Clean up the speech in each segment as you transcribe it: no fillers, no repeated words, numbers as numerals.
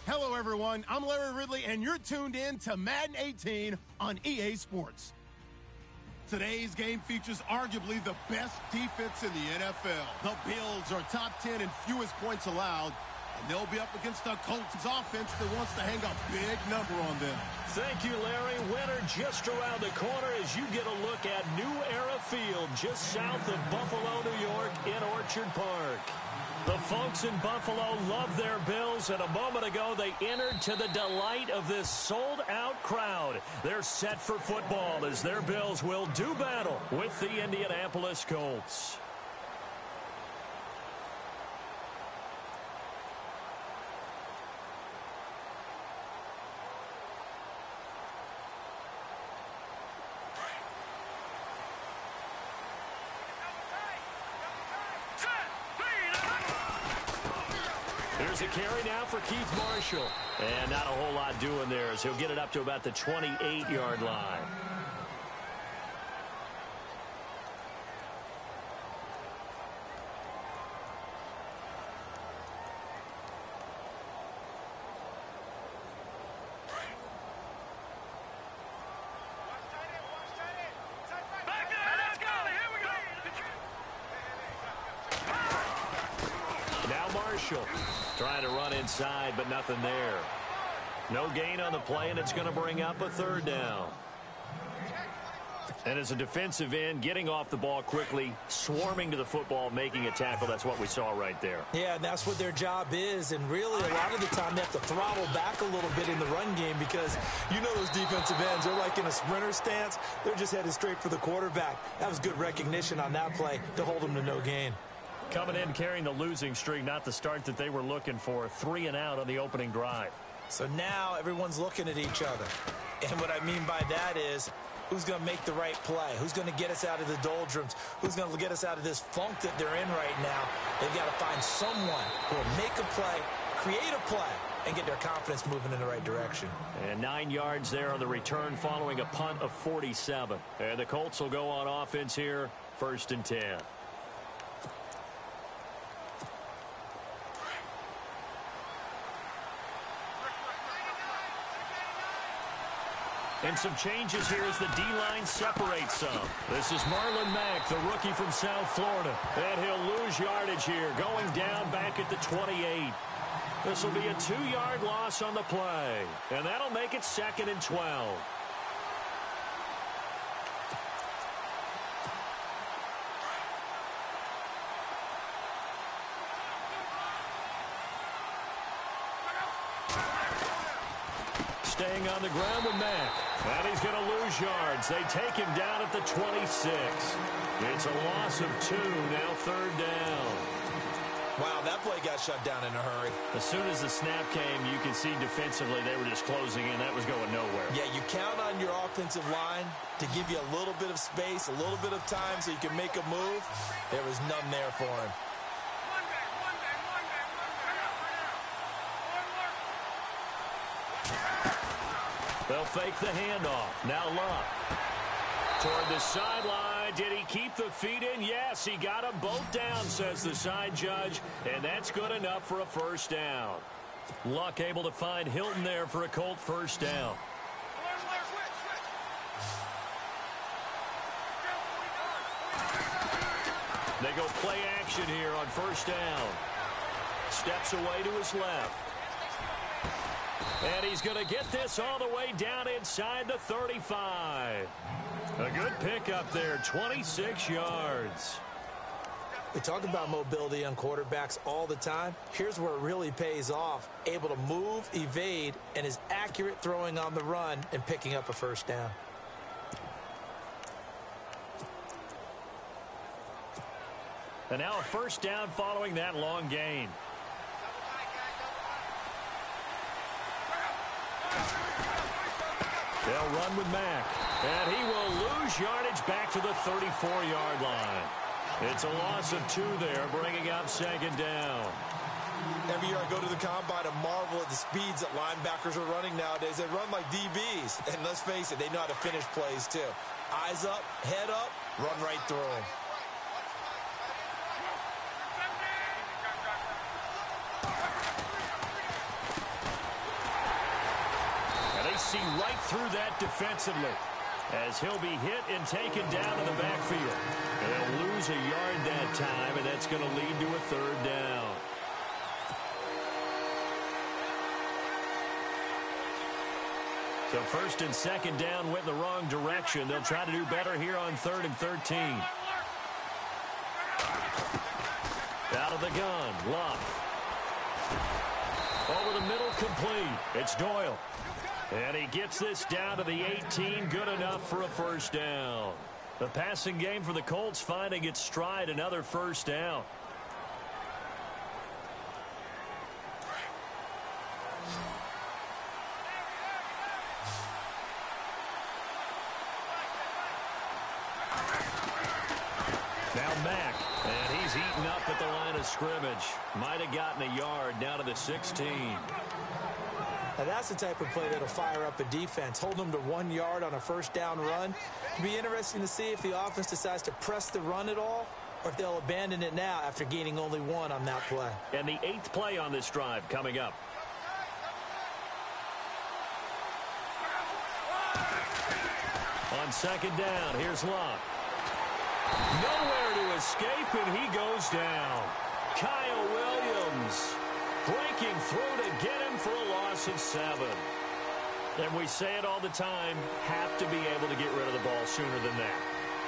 Hello, everyone. I'm Larry Ridley, and you're tuned in to Madden 18 on EA Sports. Today's game features arguably the best defense in the NFL. The Bills are top 10 in fewest points allowed, and they'll be up against the Colts offense that wants to hang a big number on them. Thank you, Larry. Winter just around the corner as you get a look at New Era Field just south of Buffalo, New York in Orchard Park. The folks in Buffalo love their Bills, and a moment ago they entered to the delight of this sold-out crowd. They're set for football as their Bills will do battle with the Indianapolis Colts. Here's a carry now for Keith Marshall. And not a whole lot doing there as he'll get it up to about the 28-yard line. Trying to run inside, but nothing there. No gain on the play, and it's going to bring up a third down. And as a defensive end, getting off the ball quickly, swarming to the football, making a tackle, that's what we saw right there. Yeah, and that's what their job is. And really, a lot of the time, they have to throttle back a little bit in the run game because you know those defensive ends, they're like in a sprinter stance. They're just headed straight for the quarterback. That was good recognition on that play to hold them to no gain. Coming in carrying the losing streak, not the start that they were looking for. 3 and out on the opening drive. So now everyone's looking at each other. And what I mean by that is who's going to make the right play? Who's going to get us out of the doldrums? Who's going to get us out of this funk that they're in right now? They've got to find someone who will make a play, create a play, and get their confidence moving in the right direction. And 9 yards there on the return following a punt of 47. And the Colts will go on offense here, 1st and 10. And some changes here as the D-line separates some. This is Marlon Mack, the rookie from South Florida. And he'll lose yardage here, going down back at the 28. This will be a 2-yard loss on the play. And that'll make it 2nd and 12. Staying on the ground with Mack. And he's going to lose yards. They take him down at the 26. It's a loss of 2, now 3rd down. Wow, that play got shut down in a hurry. As soon as the snap came, you could see defensively they were just closing in. That was going nowhere. Yeah, you count on your offensive line to give you a little bit of space, a little bit of time so you can make a move. There was none there for him. They'll fake the handoff. Now Luck. Toward the sideline. Did he keep the feet in? Yes, he got them both down, says the side judge. And that's good enough for a 1st down. Luck able to find Hilton there for a Colt 1st down. They go play action here on 1st down. Steps away to his left. And he's going to get this all the way down inside the 35. A good pickup there, 26 yards. We talk about mobility on quarterbacks all the time. Here's where it really pays off. Able to move, evade, and is accurate throwing on the run and picking up a 1st down. And now a 1st down following that long gain. They'll run with Mack. And he will lose yardage back to the 34-yard line. It's a loss of 2 there, bringing up 2nd down. Every year I go to the combine and marvel at the speeds that linebackers are running nowadays. They run like DBs. And let's face it, they know how to finish plays too. Eyes up, head up, run right through them. see right through that defensively, as he'll be hit and taken down to the backfield. They'll lose a yard that time, and that's going to lead to a third down. So first and second down went in the wrong direction. They'll try to do better here on 3rd and 13. Out of the gun, Luck. Over the middle, complete. It's Doyle. And he gets this down to the 18, good enough for a first down. The passing game for the Colts finding its stride, another first down. Now Mack, and he's eaten up at the line of scrimmage. Might have gotten a yard, down to the 16. Now that's the type of play that'll fire up a defense. Hold them to 1 yard on a first down run. It'll be interesting to see if the offense decides to press the run at all, or if they'll abandon it now after gaining only 1 on that play. And the 8th play on this drive coming up. On second down, here's Luck. Nowhere to escape, and he goes down. Kyle Williams breaking through to get him for a loss of 7. And we say it all the time, have to be able to get rid of the ball sooner than that.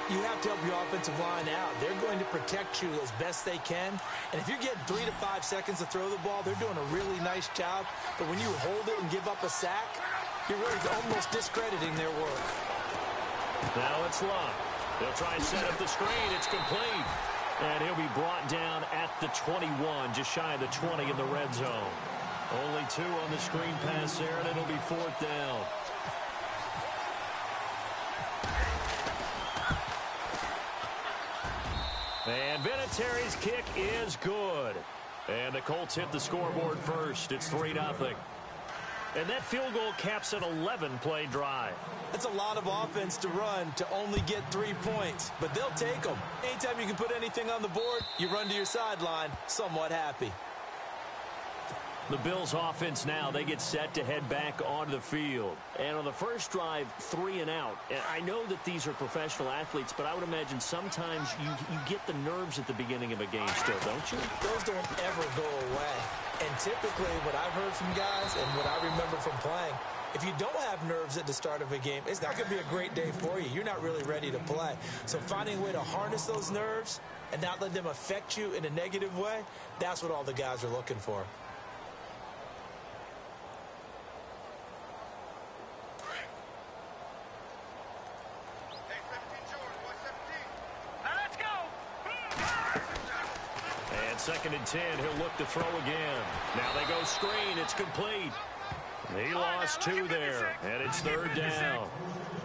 You have to help your offensive line out. They're going to protect you as best they can. And if you're getting 3 to 5 seconds to throw the ball, they're doing a really nice job. But when you hold it and give up a sack, you're really almost discrediting their work. Now it's Luck. They'll try and set up the screen. It's complete. And he'll be brought down at the 21, just shy of the 20 in the red zone. Only 2 on the screen pass there, and it'll be 4th down. And Vinatieri's kick is good. And the Colts hit the scoreboard first. It's 3-0. And that field goal caps an 11-play drive. That's a lot of offense to run to only get 3 points, but they'll take them. Anytime you can put anything on the board, you run to your sideline somewhat happy. The Bills offense now, they get set to head back onto the field. And on the first drive, 3 and out. And I know that these are professional athletes, but I would imagine sometimes you get the nerves at the beginning of a game still, don't you? Those don't ever go away. And typically what I've heard from guys and what I remember from playing, if you don't have nerves at the start of a game, it's not going to be a great day for you. You're not really ready to play. So finding a way to harness those nerves and not let them affect you in a negative way, that's what all the guys are looking for. Second and 10, he'll look to throw again. Now they go screen, it's complete. He lost 2 there, and it's 3rd down.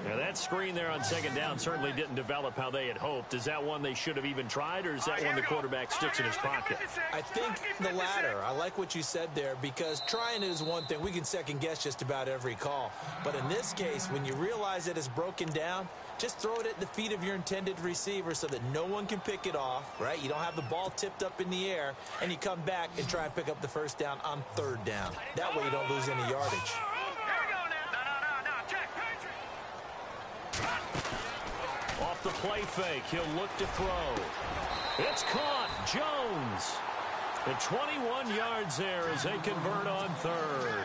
Now that screen there on second down certainly didn't develop how they had hoped. Is that one they should have even tried, or is that one the quarterback sticks in his pocket? I think the latter. I like what you said there, because trying it is one thing. We can second guess just about every call. But in this case, when you realize that it's broken down, just throw it at the feet of your intended receiver so that no one can pick it off, right? You don't have the ball tipped up in the air, and you come back and try and pick up the first down on 3rd down. That way you don't lose any yardage. Off the play fake, he'll look to throw. It's caught. Jones. The 21 yards there as they convert on 3rd.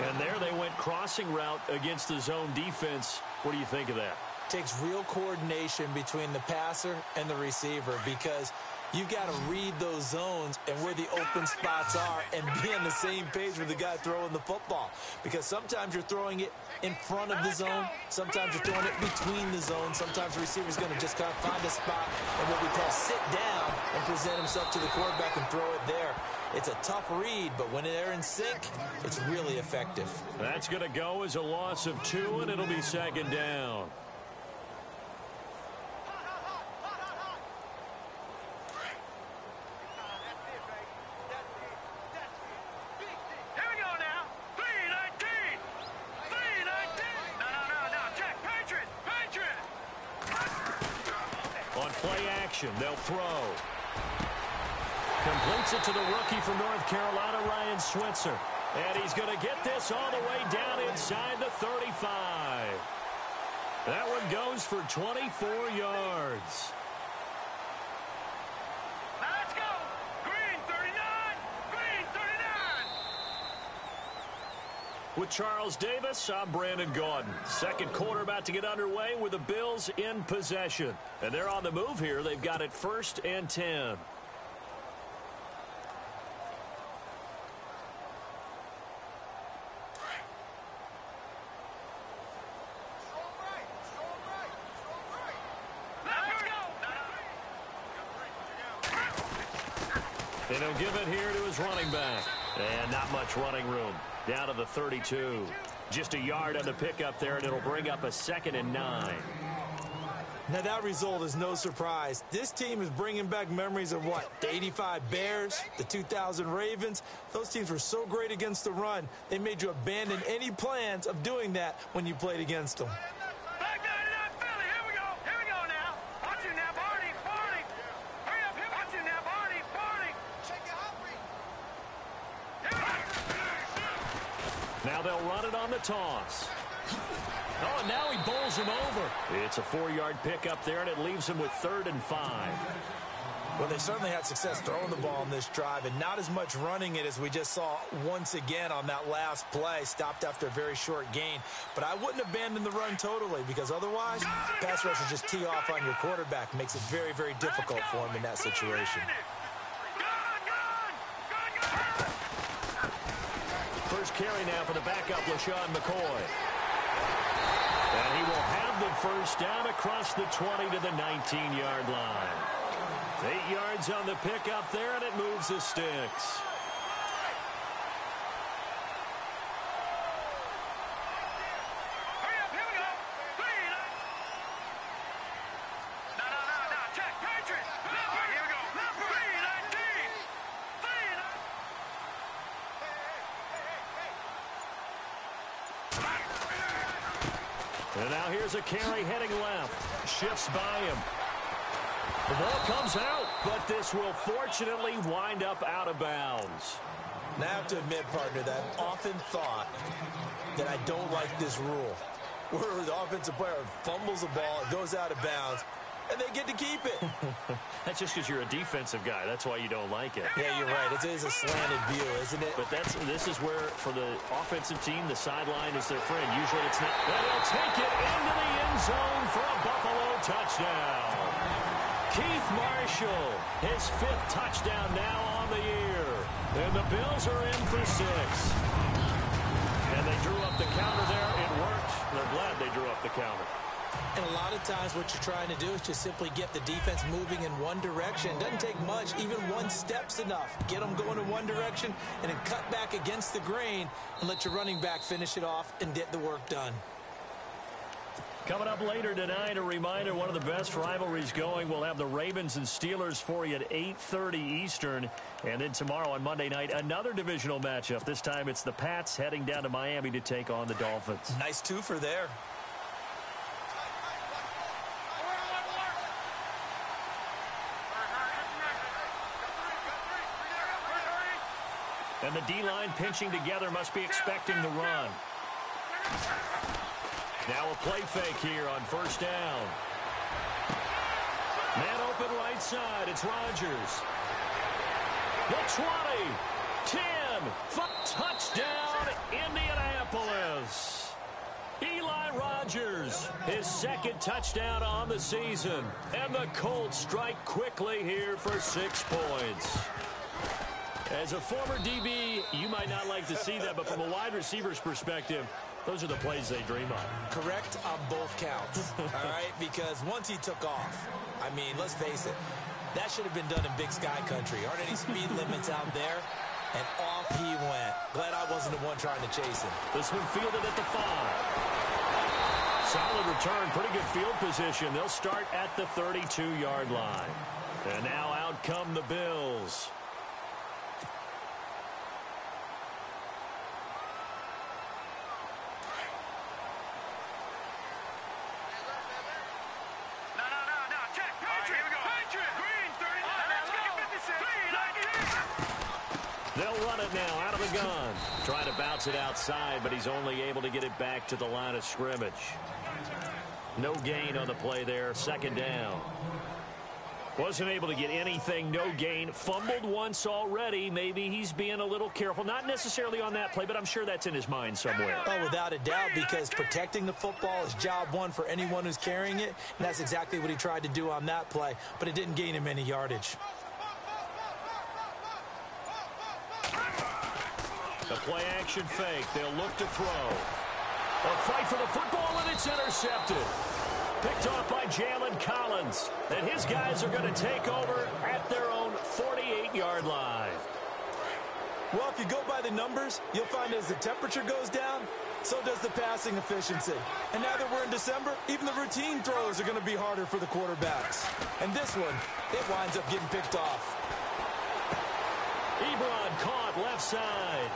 And there they went crossing route against the zone defense. What do you think of that? Takes real coordination between the passer and the receiver, because you've got to read those zones and where the open spots are and be on the same page with the guy throwing the football. Because sometimes you're throwing it in front of the zone. Sometimes you're throwing it between the zones. Sometimes the receiver's going to just kind of find a spot and what we call sit down and present himself to the quarterback and throw it there. It's a tough read, but when they're in sync, it's really effective. That's going to go as a loss of 2, and it'll be 2nd down. On play action, they'll throw. Completes it to the rookie from North Carolina, Ryan Switzer. And he's going to get this all the way down inside the 35. That one goes for 24 yards. Let's go. Green 39. Green 39. With Charles Davis, I'm Brandon Gaudin. Second quarter about to get underway with the Bills in possession. And they're on the move here. They've got it 1st and 10. And he'll give it here to his running back. And not much running room. Down to the 32. Just a yard on the pickup there, and it'll bring up a 2nd and 9. Now, that result is no surprise. This team is bringing back memories of what? The 85 Bears, the 2000 Ravens. Those teams were so great against the run, they made you abandon any plans of doing that when you played against them. Now they'll run it on the toss. Oh, and now he bowls him over. It's a 4-yard pickup there, and it leaves him with 3rd and 5. Well, they certainly had success throwing the ball on this drive, and not as much running it as we just saw once again on that last play. Stopped after a very short gain. But I wouldn't abandon the run totally, because otherwise, pass rushers just tee off on your quarterback. Makes it very, very difficult for him in that situation. First carry now for the backup, LaShawn McCoy. And he will have the first down across the 20 to the 19-yard line. 8 yards on the pickup there, and it moves the sticks. And now here's a carry heading left. Shifts by him. The ball comes out, but this will fortunately wind up out of bounds. Now, I have to admit, partner, that I've often thought that I don't like this rule, where the offensive player fumbles the ball, it goes out of bounds, and they get to keep it. That's just because you're a defensive guy. That's why you don't like it. Yeah, you're right. It is a slanted view, isn't it? But this is where, for the offensive team, the sideline is their friend. Usually it's not. But he'll take it into the end zone for a Buffalo touchdown. Keith Marshall, his 5th touchdown now on the year. And the Bills are in for 6. And they drew up the counter there. It worked. They're glad they drew up the counter. And a lot of times what you're trying to do is just simply get the defense moving in one direction. Doesn't take much. Even one step's enough. Get them going in one direction and then cut back against the grain and let your running back finish it off and get the work done. Coming up later tonight, a reminder, one of the best rivalries going. We'll have the Ravens and Steelers for you at 8:30 Eastern. And then tomorrow on Monday night, another divisional matchup. This time it's the Pats heading down to Miami to take on the Dolphins. Nice twofer there. And the D-line pinching together, must be expecting the run. Now a play fake here on 1st down. Man open right side. It's Rodgers. The 20, 10, 5, touchdown, Indianapolis. Eli Rodgers, his 2nd touchdown on the season. And the Colts strike quickly here for 6 points. As a former DB, you might not like to see that, but from a wide receiver's perspective, those are the plays they dream of. Correct on both counts, all right? Because once he took off, I mean, let's face it, that should have been done in Big Sky Country. Aren't any speed limits out there? And off he went. Glad I wasn't the one trying to chase him. This one fielded at the 5. Solid return, pretty good field position. They'll start at the 32-yard line. And now out come the Bills. They'll run it now out of the gun. Trying to bounce it outside, but he's only able to get it back to the line of scrimmage. No gain on the play there. Second down. Wasn't able to get anything. No gain. Fumbled once already. Maybe he's being a little careful. Not necessarily on that play, but I'm sure that's in his mind somewhere. Oh, without a doubt, because protecting the football is job one for anyone who's carrying it, and that's exactly what he tried to do on that play, but it didn't gain him any yardage. The play action fake. They'll look to throw. A fight for the football, and it's intercepted. Picked off by Jalen Collins. And his guys are going to take over at their own 48-yard line. Well, if you go by the numbers, you'll find as the temperature goes down, so does the passing efficiency. And now that we're in December, even the routine throws are going to be harder for the quarterbacks. And this one, it winds up getting picked off. Ebron caught left side.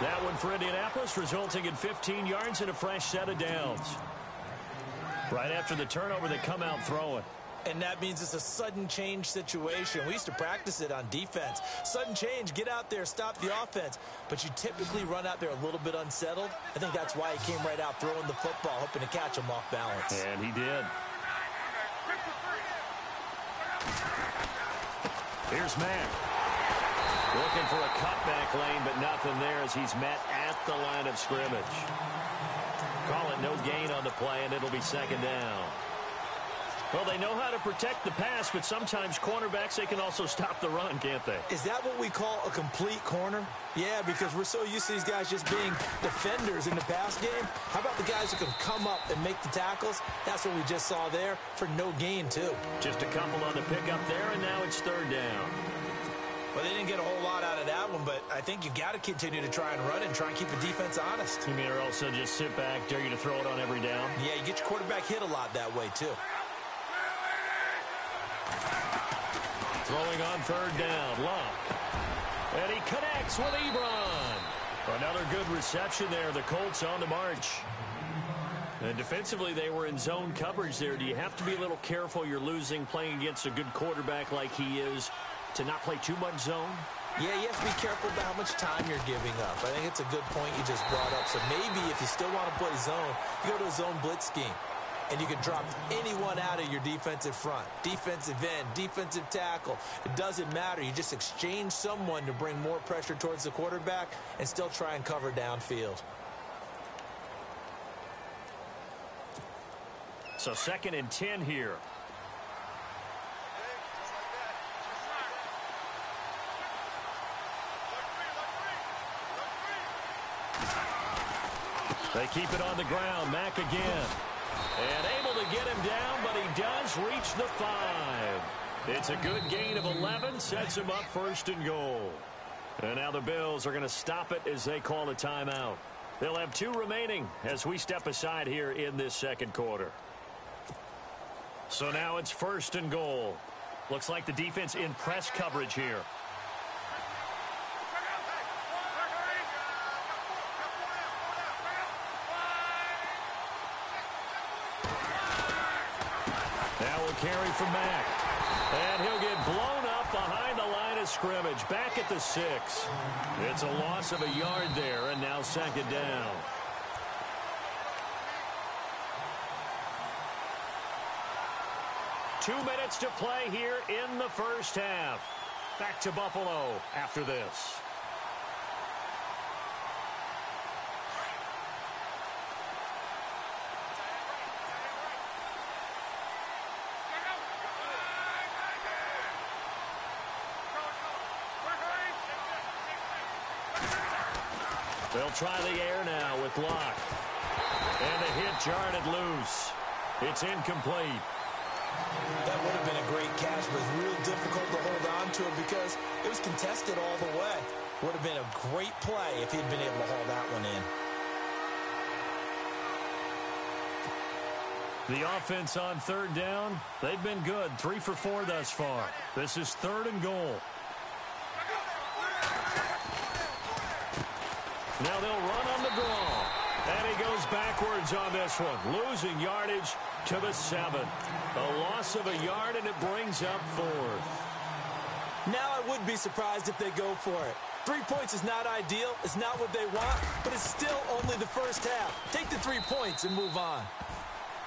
That one for Indianapolis, resulting in 15 yards and a fresh set of downs. Right after the turnover, they come out throwing. And that means it's a sudden change situation. We used to practice it on defense. Sudden change, get out there, stop the offense. But you typically run out there a little bit unsettled. I think that's why he came right out throwing the football, hoping to catch him off balance. And he did. Here's Mack. Looking for a cutback lane, but nothing there as he's met at the line of scrimmage. Call it no gain on the play, and it'll be second down. Well, they know how to protect the pass, but sometimes cornerbacks, they can also stop the run, can't they? Is that what we call a complete corner? Yeah, because we're so used to these guys just being defenders in the pass game. How about the guys who can come up and make the tackles? That's what we just saw there for no gain, too. Just a couple on the pickup there, and now it's third down. Well, they didn't get a whole lot out of that one, but I think you've got to continue to try and run and try and keep the defense honest. You mean or also just sit back, dare you to throw it on every down? Yeah, you get your quarterback hit a lot that way, too. Throwing on third down, Luck. And he connects with Ebron. Another good reception there. The Colts on the march. And defensively, they were in zone coverage there. Do you have to be a little careful? You're losing playing against a good quarterback like he is to not play too much zone? Yeah, you have to be careful about how much time you're giving up. I think it's a good point you just brought up. So maybe if you still want to play zone, you go to a zone blitz scheme. And you can drop anyone out of your defensive front. Defensive end, defensive tackle. It doesn't matter. You just exchange someone to bring more pressure towards the quarterback and still try and cover downfield. So 2nd and 10 here. They keep it on the ground. Mack again. And able to get him down, but he does reach the 5. It's a good gain of 11. Sets him up 1st and goal. And now the Bills are going to stop it as they call a timeout. They'll have 2 remaining as we step aside here in this second quarter. So now it's 1st and goal. Looks like the defense in press coverage here. Now we'll carry from Mack. And he'll get blown up behind the line of scrimmage. Back at the 6. It's a loss of a yard there, and now 2nd down. Two minutes to play here in the first half. Back to Buffalo after this. They'll try the air now with Locke. And the hit jarred it loose. It's incomplete. That would have been a great catch, but it's real difficult to hold on to it because it was contested all the way. Would have been a great play if he'd been able to haul that one in. The offense on 3rd down, they've been good. 3 for 4 thus far. This is 3rd and goal. Now they'll run on the draw. And he goes backwards on this one. Losing yardage to the 7. A loss of a yard, and it brings up 4th. Now I would be surprised if they go for it. 3 points is not ideal. It's not what they want, but it's still only the first half. Take the 3 points and move on.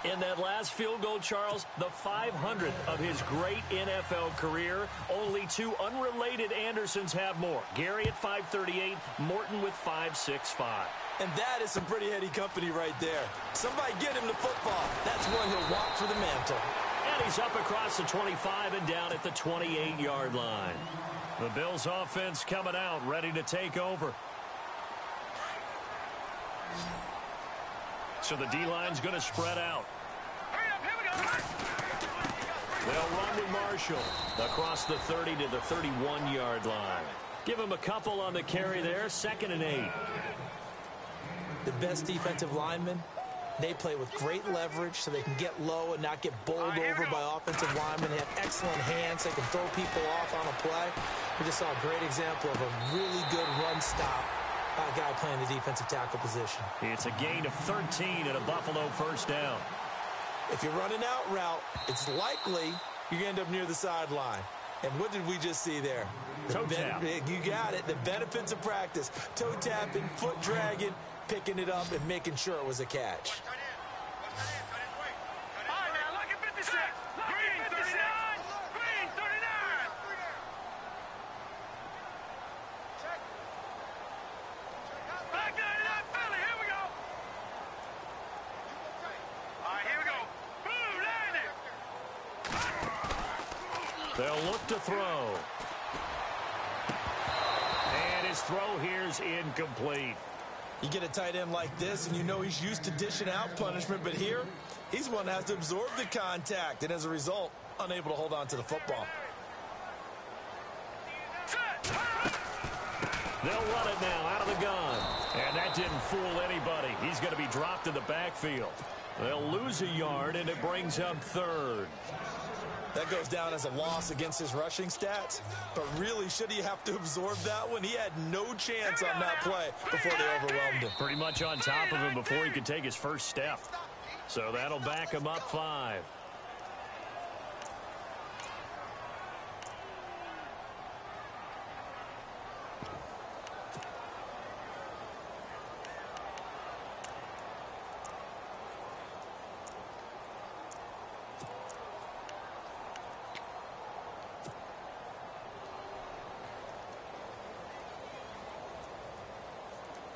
In that last field goal, Charles, the 500th of his great NFL career, only 2 unrelated Andersons have more. Gary at 538, Morton with 565. And that is some pretty heady company right there. Somebody get him the football. That's where he'll walk for the mantle. And he's up across the 25 and down at the 28-yard line. The Bills offense coming out, ready to take over. So the D-line's going to spread out. They'll run with Marshall across the 30 to the 31-yard line. Give him a couple on the carry there, 2nd and 8. The best defensive linemen, they play with great leverage so they can get low and not get bowled over by offensive linemen. They have excellent hands. They can throw people off on a play. We just saw a great example of a really good run stop by a guy playing the defensive tackle position. It's a gain of 13 and a Buffalo first down. If you're running out route, it's likely you're going to end up near the sideline. And what did we just see there? Toe tap. You got it. The benefits of practice. Toe tapping, foot dragging, picking it up, and making sure it was a catch. They'll look to throw. And his throw here's incomplete. You get a tight end like this, and you know he's used to dishing out punishment, but here, he's one that has to absorb the contact, and as a result, unable to hold on to the football. They'll run it now out of the gun. And that didn't fool anybody. He's going to be dropped in the backfield. They'll lose a yard, and it brings up 3rd. That goes down as a loss against his rushing stats. But really, should he have to absorb that one? He had no chance on that play before they overwhelmed him. Pretty much on top of him before he could take his first step. So that'll back him up 5.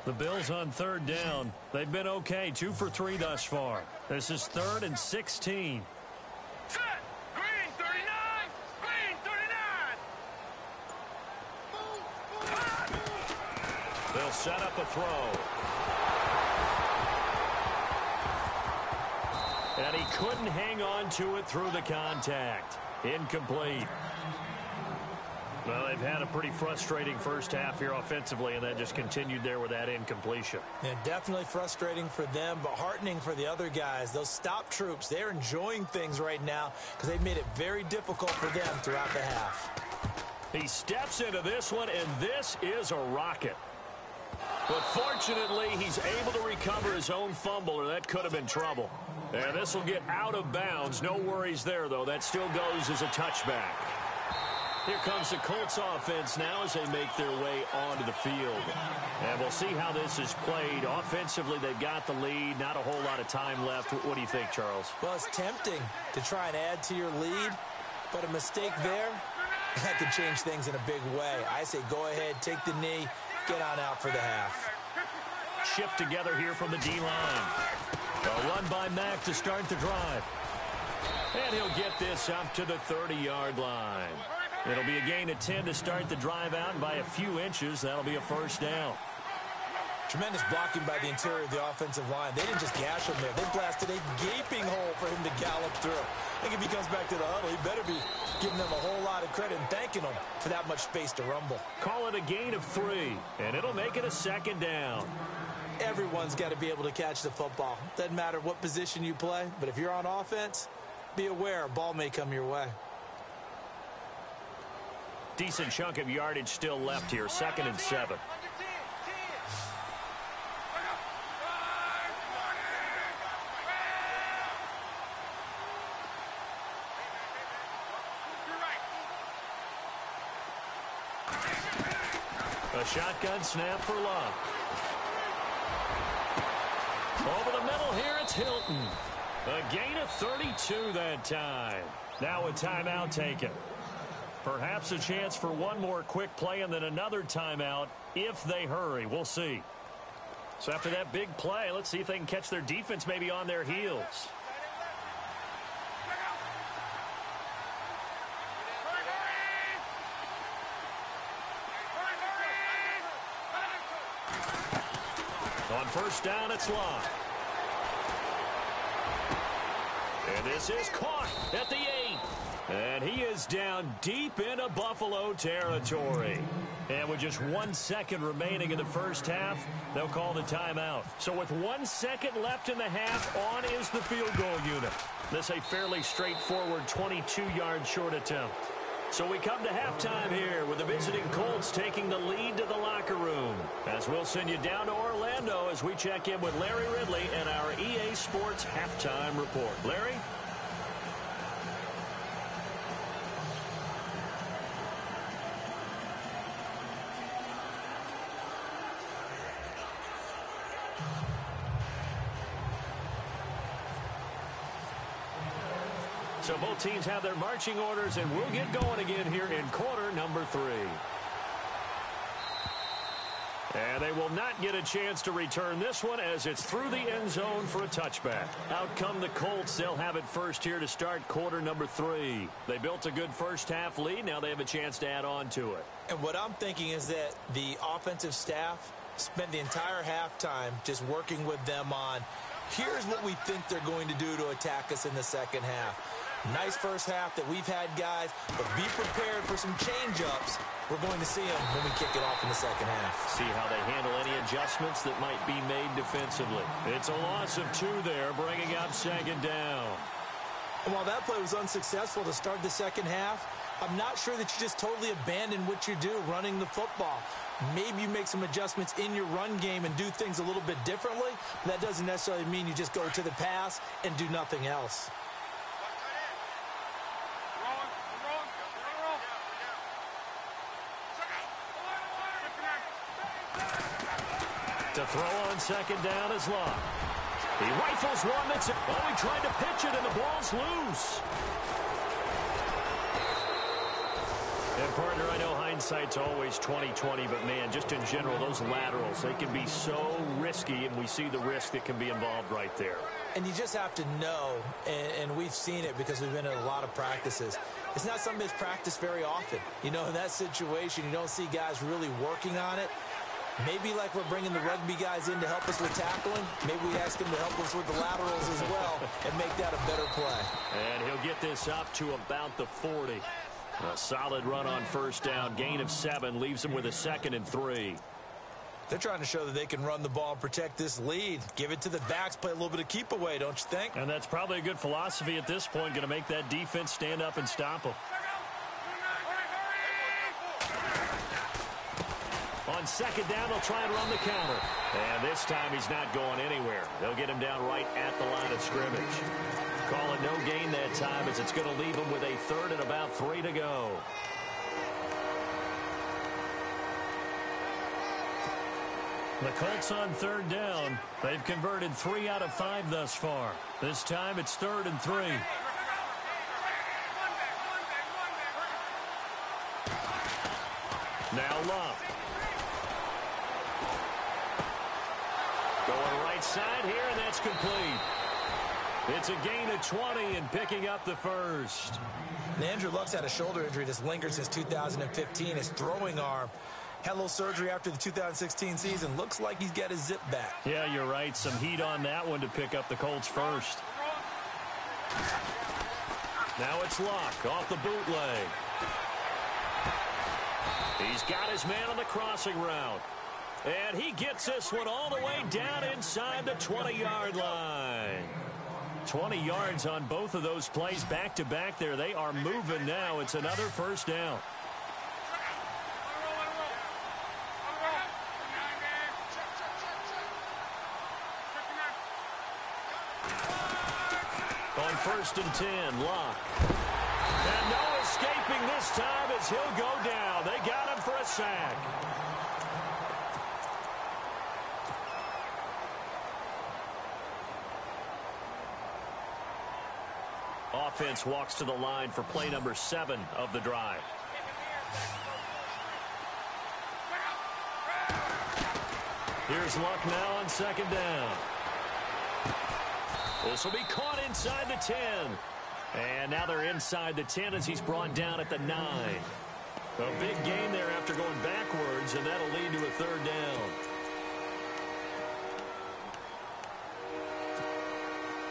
The Bills on 3rd down. They've been okay, 2 for 3 thus far. This is 3rd and 16. Set. Green 39. Green 39. They'll set up a throw. And he couldn't hang on to it through the contact. Incomplete. Well, they've had a pretty frustrating first half here offensively, and that just continued there with that incompletion. Yeah, definitely frustrating for them, but heartening for the other guys. Those stop troops, they're enjoying things right now because they've made it very difficult for them throughout the half. He steps into this one, and this is a rocket. But fortunately, he's able to recover his own fumble, or that could have been trouble. And this will get out of bounds. No worries there, though. That still goes as a touchback. Here comes the Colts offense now as they make their way onto the field. And we'll see how this is played. Offensively, they've got the lead. Not a whole lot of time left. What do you think, Charles? Well, it's tempting to try and add to your lead, but a mistake there, that could change things in a big way. I say go ahead, take the knee, get on out for the half. Shift together here from the D-line. A run by Mack to start the drive. And he'll get this up to the 30-yard line. It'll be a gain of 10 to start the drive out, and by a few inches, that'll be a first down. Tremendous blocking by the interior of the offensive line. They didn't just gash him there. They blasted a gaping hole for him to gallop through. I think if he comes back to the huddle, he better be giving them a whole lot of credit and thanking them for that much space to rumble. Call it a gain of 3, and it'll make it a 2nd down. Everyone's got to be able to catch the football. Doesn't matter what position you play, but if you're on offense, be aware a ball may come your way. Decent chunk of yardage still left here, 2nd and 7. A shotgun snap for Luck. Over the middle here, it's Hilton. A gain of 32 that time. Now a timeout taken. Perhaps a chance for one more quick play and then another timeout if they hurry. We'll see. So after that big play, let's see if they can catch their defense maybe on their heels. On first down, it's Locke. And this is caught at the 8. And he is down deep into Buffalo territory. And with just 1 second remaining in the first half, they'll call the timeout. So with 1 second left in the half, on is the field goal unit. This a fairly straightforward 22-yard short attempt. So we come to halftime here with the visiting Colts taking the lead to the locker room. As we'll send you down to Orlando as we check in with Larry Ridley and our EA Sports halftime report. Larry? So both teams have their marching orders, and we'll get going again here in quarter number 3. And they will not get a chance to return this one as it's through the end zone for a touchback. Out come the Colts. They'll have it first here to start quarter number 3. They built a good first half lead. Now they have a chance to add on to it. And what I'm thinking is that the offensive staff spent the entire halftime just working with them on, here's what we think they're going to do to attack us in the second half. Nice first half that we've had, guys, but be prepared for some change-ups. We're going to see them when we kick it off in the second half. See how they handle any adjustments that might be made defensively. It's a loss of 2 there, bringing up second down. And while that play was unsuccessful to start the second half, I'm not sure that you just totally abandon what you do running the football. Maybe you make some adjustments in your run game and do things a little bit differently. But that doesn't necessarily mean you just go to the pass and do nothing else. To throw on second down is Locke. He rifles one that's... Oh, he tried to pitch it, and the ball's loose. And, partner, I know hindsight's always 20/20, but, man, just in general, those laterals, they can be so risky, and we see the risk that can be involved right there. And you just have to know, and we've seen it because we've been in a lot of practices, it's not something that's practiced very often. You know, in that situation, you don't see guys really working on it. Maybe like we're bringing the rugby guys in to help us with tackling, maybe we ask them to help us with the laterals as well and make that a better play. And he'll get this up to about the 40. A solid run on first down. Gain of 7 leaves him with a 2nd and 3. They're trying to show that they can run the ball and protect this lead. Give it to the backs, play a little bit of keep away, don't you think? And that's probably a good philosophy at this point, going to make that defense stand up and stop them. On second down, they'll try and run the counter. And this time he's not going anywhere. They'll get him down right at the line of scrimmage. Calling no gain that time as it's going to leave him with a 3rd and about 3 to go. The Colts on 3rd down. They've converted 3 out of 5 thus far. This time it's 3rd and 3. Now Love. Going right side here, and that's complete. It's a gain of 20 and picking up the first. And Andrew Luck's had a shoulder injury that's lingered since 2015. His throwing arm had a little surgery after the 2016 season. Looks like he's got his zip back. Yeah, you're right. Some heat on that one to pick up the Colts first. Now it's Luck off the bootleg. He's got his man on the crossing route. And he gets this one all the way down inside the 20-yard line. 20 yards on both of those plays back-to-back there. They are moving now. It's another first down. On 1st and 10, Locke. And no escaping this time as he'll go down. They got him for a sack. offense walks to the line for play number 7 of the drive. Here's Luck now on 2nd down. This will be caught inside the 10. And now they're inside the 10 as he's brought down at the 9. A big gain there after going backwards, and that'll lead to a 3rd down.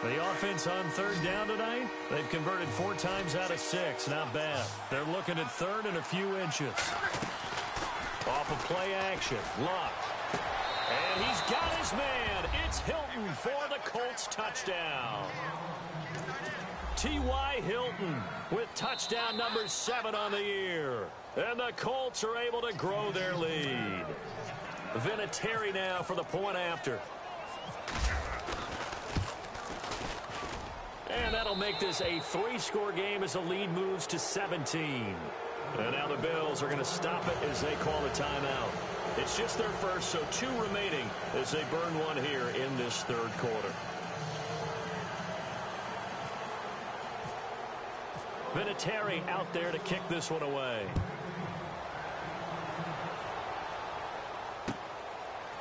The offense on 3rd down tonight, they've converted 4 times out of 6. Not bad. They're looking at 3rd and a few inches. Off of play action, Luck. And he's got his man. It's Hilton for the Colts touchdown. T.Y. Hilton with touchdown number 7 on the year. And the Colts are able to grow their lead. Vinatieri now for the point after. And that'll make this a 3-score game as the lead moves to 17. And now the Bills are going to stop it as they call a timeout. It's just their first, so 2 remaining as they burn one here in this 3rd quarter. Vinatieri out there to kick this one away.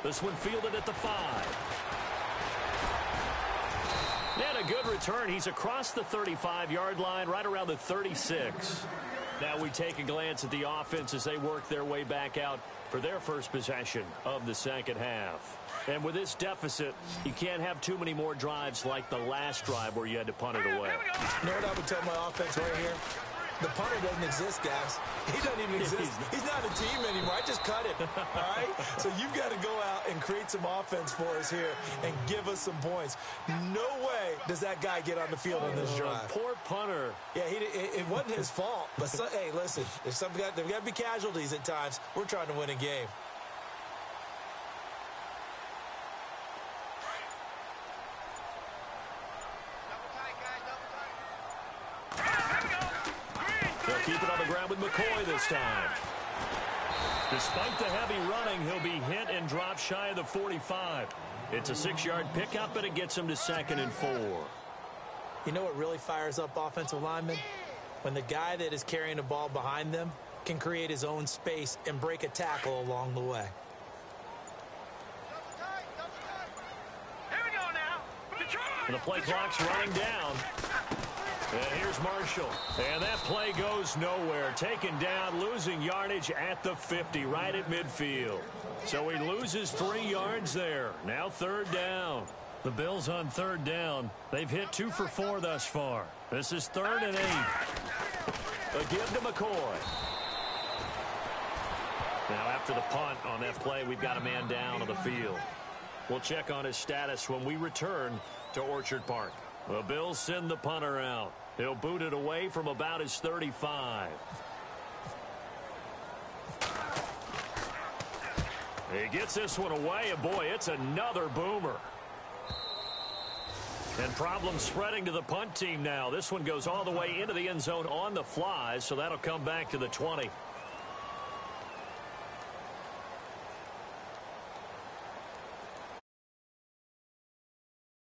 This one fielded at the 5. And a good return. He's across the 35-yard line, right around the 36. Now we take a glance at the offense as they work their way back out for their first possession of the 2nd half. And with this deficit, you can't have too many more drives like the last drive where you had to punt it away. You know what I would tell my offense right here? The punter doesn't exist, guys. He doesn't even exist. He's not a team anymore. I just cut him, all right? So you've got to go out and create some offense for us here and give us some points. No way does that guy get on the field on this drive. Poor punter. Yeah, it wasn't his fault. But, hey, listen, there's got to be casualties at times. We're trying to win a game. They'll keep it on the ground with McCoy this time. Despite the heavy running, he'll be hit and drop shy of the 45. It's a 6-yard pickup, but it gets him to 2nd and 4. You know what really fires up offensive linemen? When the guy that is carrying the ball behind them can create his own space and break a tackle along the way. Here we go now. And the play clock's running down. And here's Marshall. And that play goes nowhere. Taken down, losing yardage at the 50, right at midfield. So he loses 3 yards there. Now 3rd down. The Bills on 3rd down. They've hit 2 for 4 thus far. This is 3rd and 8. A give to McCoy. Now after the punt on that play, we've got a man down on the field. We'll check on his status when we return to Orchard Park. The Bills send the punter out. He'll boot it away from about his 35. He gets this one away, and boy, it's another boomer. And problems spreading to the punt team now. This one goes all the way into the end zone on the fly, so that'll come back to the 20.